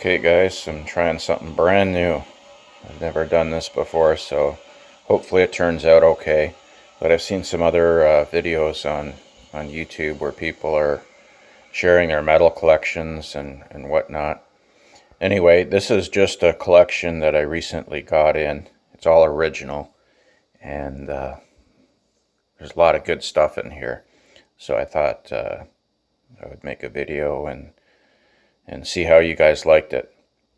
Okay guys, I'm trying something brand new. I've never done this before, so hopefully it turns out okay. But I've seen some other videos on YouTube where people are sharing their metal collections and whatnot. Anyway, this is just a collection that I recently got in. It's all original, and there's a lot of good stuff in here. So I thought I would make a video and see how you guys liked it.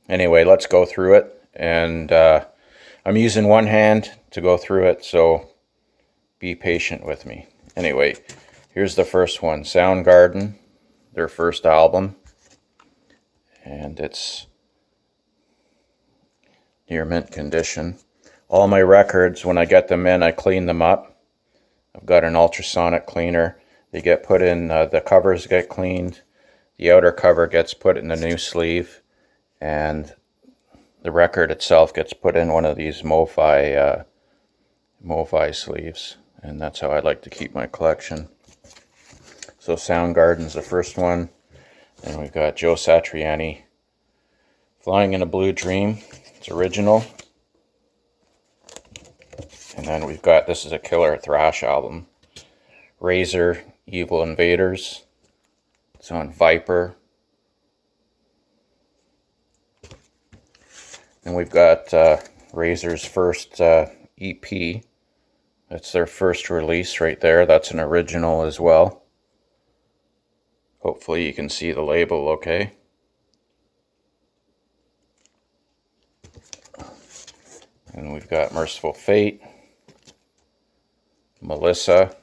Anyway, let's go through it, and I'm using one hand to go through it, so be patient with me. Anyway, here's the first one, Soundgarden, their first album, and it's near mint condition. All my records, when I get them in, I clean them up. I've got an ultrasonic cleaner. They get put in, the covers get cleaned, the outer cover gets put in the new sleeve, and the record itself gets put in one of these MoFi sleeves, and that's how I like to keep my collection. So Soundgarden's the first one, and we've got Joe Satriani, Flying in a Blue Dream. It's original. And then we've got, this is a killer thrash album, Razor, Evil Invaders. It's on Viper. And we've got Razor's first EP. That's their first release right there. That's an original as well. Hopefully you can see the label okay. And we've got Merciful Fate, Melissa.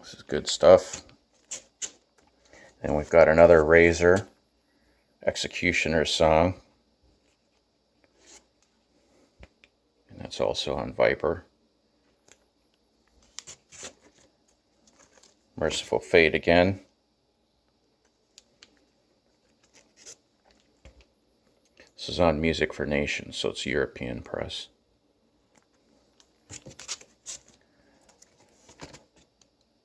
This is good stuff. And we've got another Razor, Executioner's Song. And that's also on Viper. Merciful Fate again. This is on Music for Nations, so it's European press.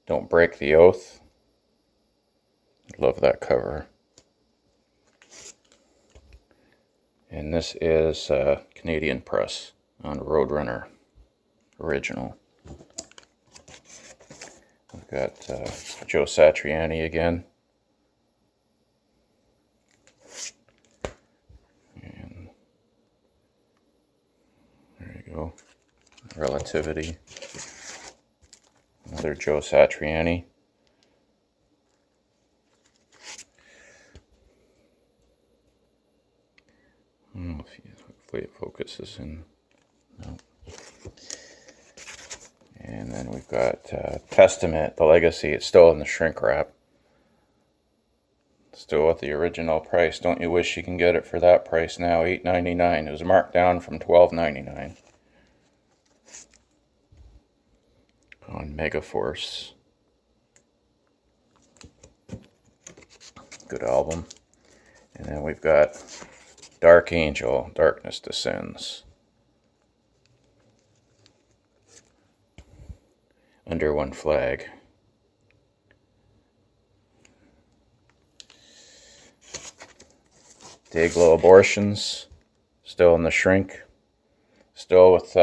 Don't Break the Oath. Love that cover. And this is Canadian press on Roadrunner original. We've got Joe Satriani again. And there you go. Relativity. Another Joe Satriani. Hopefully it focuses in. No. And then we've got Testament, The Legacy. It's still in the shrink wrap. Still at the original price. Don't you wish you can get it for that price now? $8.99. It was marked down from $12.99 on Megaforce. Good album. And then we've got Dark Angel, Darkness Descends. Under One Flag. Dayglow Abortions, still in the shrink. Still with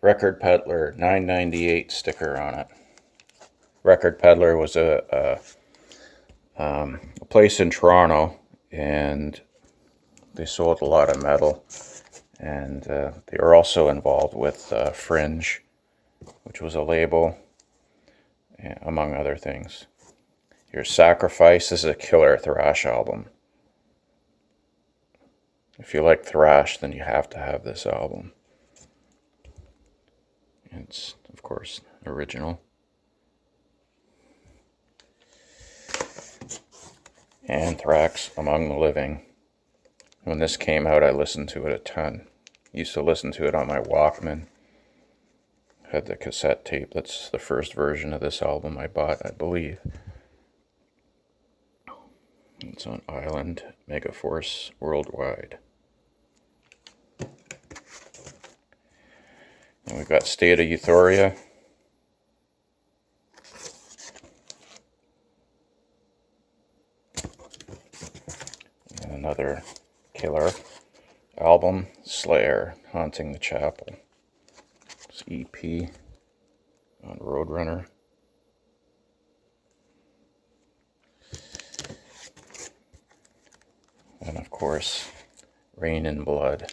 Record Peddler $9.98 sticker on it. Record Peddler was a place in Toronto, and they sold a lot of metal, and they were also involved with Fringe, which was a label, among other things. Here's Sacrifice. This is a killer thrash album. If you like thrash, then you have to have this album. It's, of course, original. Anthrax, Among the Living. When this came out, I listened to it a ton. Used to listen to it on my Walkman. Had the cassette tape. That's the first version of this album I bought, I believe. It's on Island, Megaforce, Worldwide. And we've got State of Euphoria. another killer album, Slayer, Haunting the Chapel. It's EP on Roadrunner. And of course, Rain and Blood.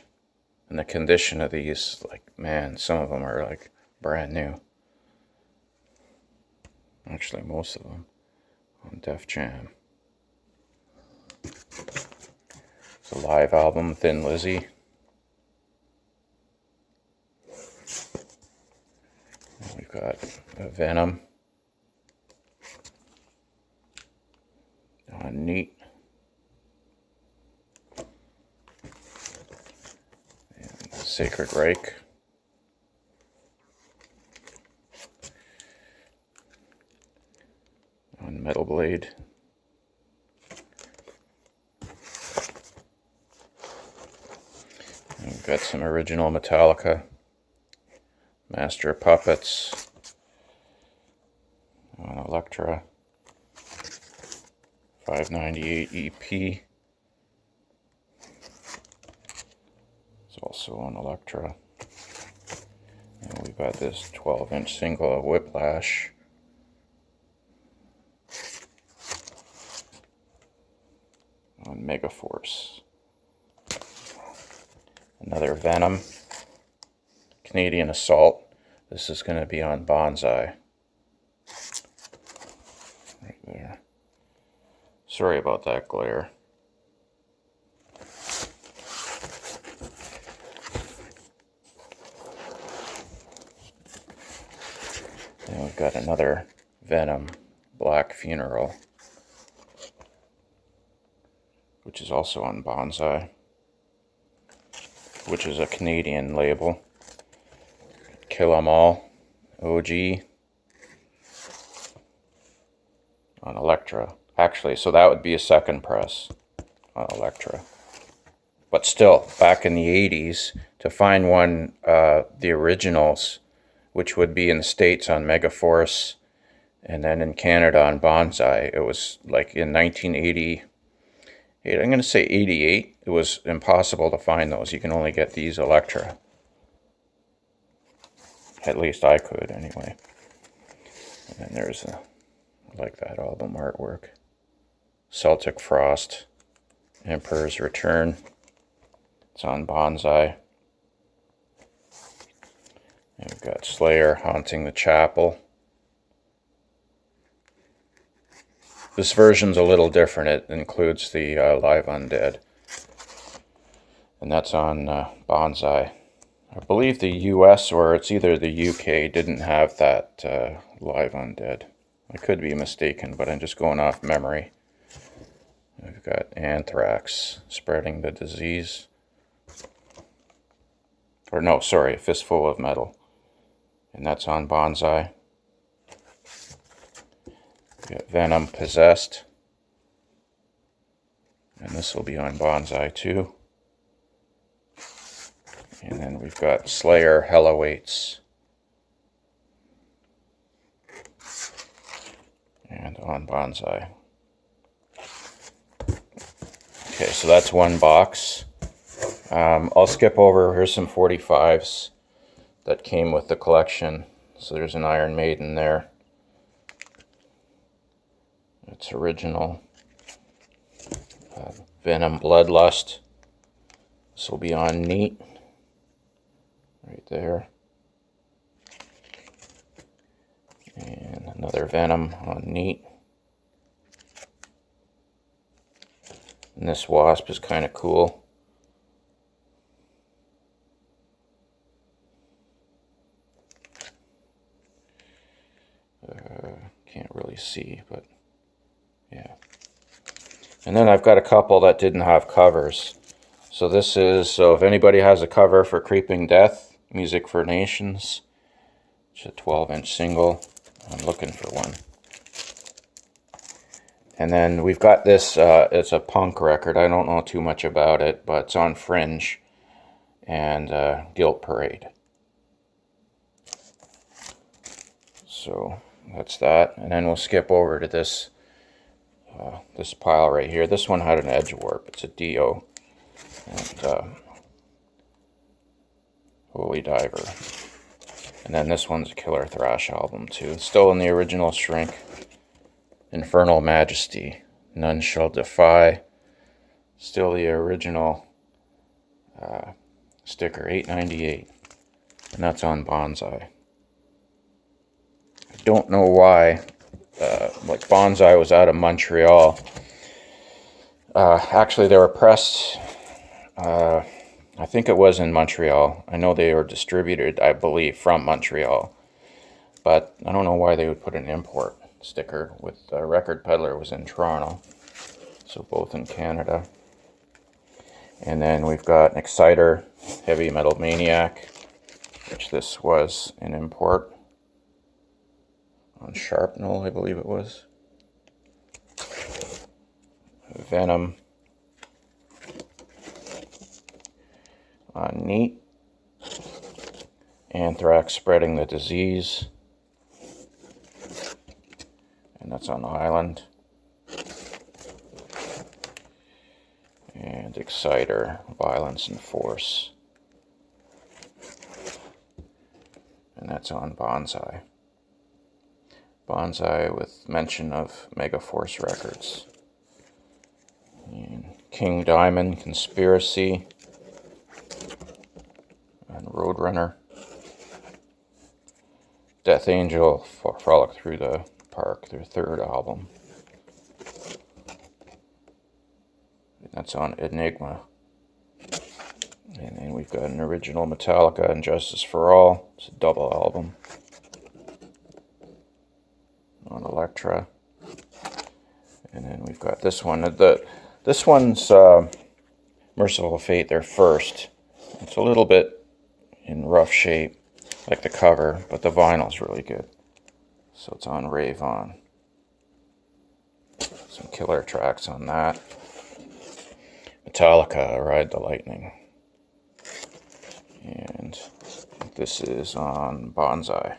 And the condition of these, like, man, some of them are like brand new. Actually, most of them on Def Jam. It's a live album, Thin Lizzy. And we've got Venom on Neat. And Sacred Reich. On Metal Blade. And we've got some original Metallica. Master of Puppets on Elektra. 598 EP. It's also on Elektra. And we've got this 12-inch single of Whiplash. On Megaforce. Another Venom. Canadian Assault. This is going to be on Bonsai. Right there. Sorry about that glare. And we've got another Venom Black Funeral, which is also on Bonsai, which is a Canadian label. Kill 'Em All, OG, on Elektra. Actually, so that would be a second press on Elektra. But still, back in the 80s, to find one, the originals, which would be in the States on Megaforce, and then in Canada on Bonsai, it was like in 1980, I'm going to say 88, it was impossible to find those. You can only get these Elektra. At least I could, anyway. And then there's I like that album artwork. Celtic Frost, Emperor's Return. It's on Bonsai. And we've got Slayer, Haunting the Chapel. This version's a little different. It includes the Live Undead. And that's on Bonsai. I believe the US, or it's either the UK, didn't have that Live Undead. I could be mistaken, but I'm just going off memory. We've got Anthrax, Spreading the Disease. Or no, sorry, A Fistful of Metal. And that's on Bonsai. We've got Venom, Possessed. And this will be on Bonsai too. And then we've got Slayer, Hell Awaits. And on Bonsai. Okay, so that's one box. I'll skip over, here's some 45s that came with the collection. So there's an Iron Maiden there. It's original. Venom, Bloodlust. This will be on Neat. Right there. And another Venom on Neat. And this Wasp is kind of cool. Can't really see, but yeah. And then I've got a couple that didn't have covers. So this is, so if anybody has a cover for Creeping Death, Music for Nations, it's a 12-inch single. I'm looking for one. And then we've got this, it's a punk record. I don't know too much about it, but it's on Fringe and Guilt Parade. So that's that. And then we'll skip over to this this pile right here. This one had an edge warp. It's a Dio. And Holy Diver. And then this one's a Killer Thrash album too. Still in the original shrink. Infernal Majesty. None Shall Defy. Still the original sticker, $8.98. And that's on Bonsai. I don't know why. Like Bonsai was out of Montreal. Actually, they were pressed. I think it was in Montreal. I know they were distributed, I believe, from Montreal. But I don't know why they would put an import sticker with Record Peddler was in Toronto. So both in Canada. And then we've got an Exciter, Heavy Metal Maniac, which this was an import. On Sharpnel, I believe it was. Venom. Neat. Anthrax Spreading the Disease. And that's on Island. And Exciter, Violence and Force. And that's on Bonsai. Bonsai with mention of Megaforce Records. And King Diamond, Conspiracy. And Roadrunner. Death Angel, Frolic Through the Park, their third album. And that's on Enigma. And then we've got an original Metallica and Justice for All. It's a double album. On Elektra. And then we've got this one. This one's Merciful Fate, their first. It's a little bit in rough shape, like the cover, but the vinyl's really good. So it's on Rave On. Some killer tracks on that. Metallica, Ride the Lightning. And this is on Bonsai.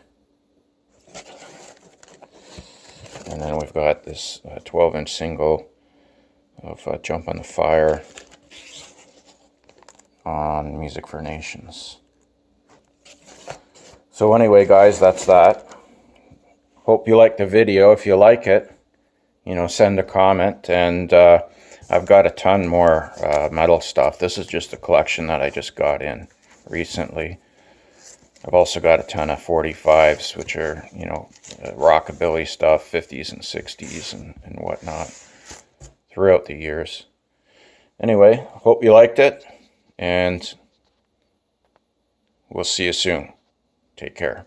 And then we've got this 12-inch single of Jump on the Fire on Music for Nations. So anyway, guys, that's that. Hope you liked the video. If you like it, send a comment. And I've got a ton more metal stuff. This is just a collection that I just got in recently. I've also got a ton of 45s, which are, rockabilly stuff, 50s and 60s and whatnot throughout the years. Anyway, hope you liked it, and we'll see you soon. Take care.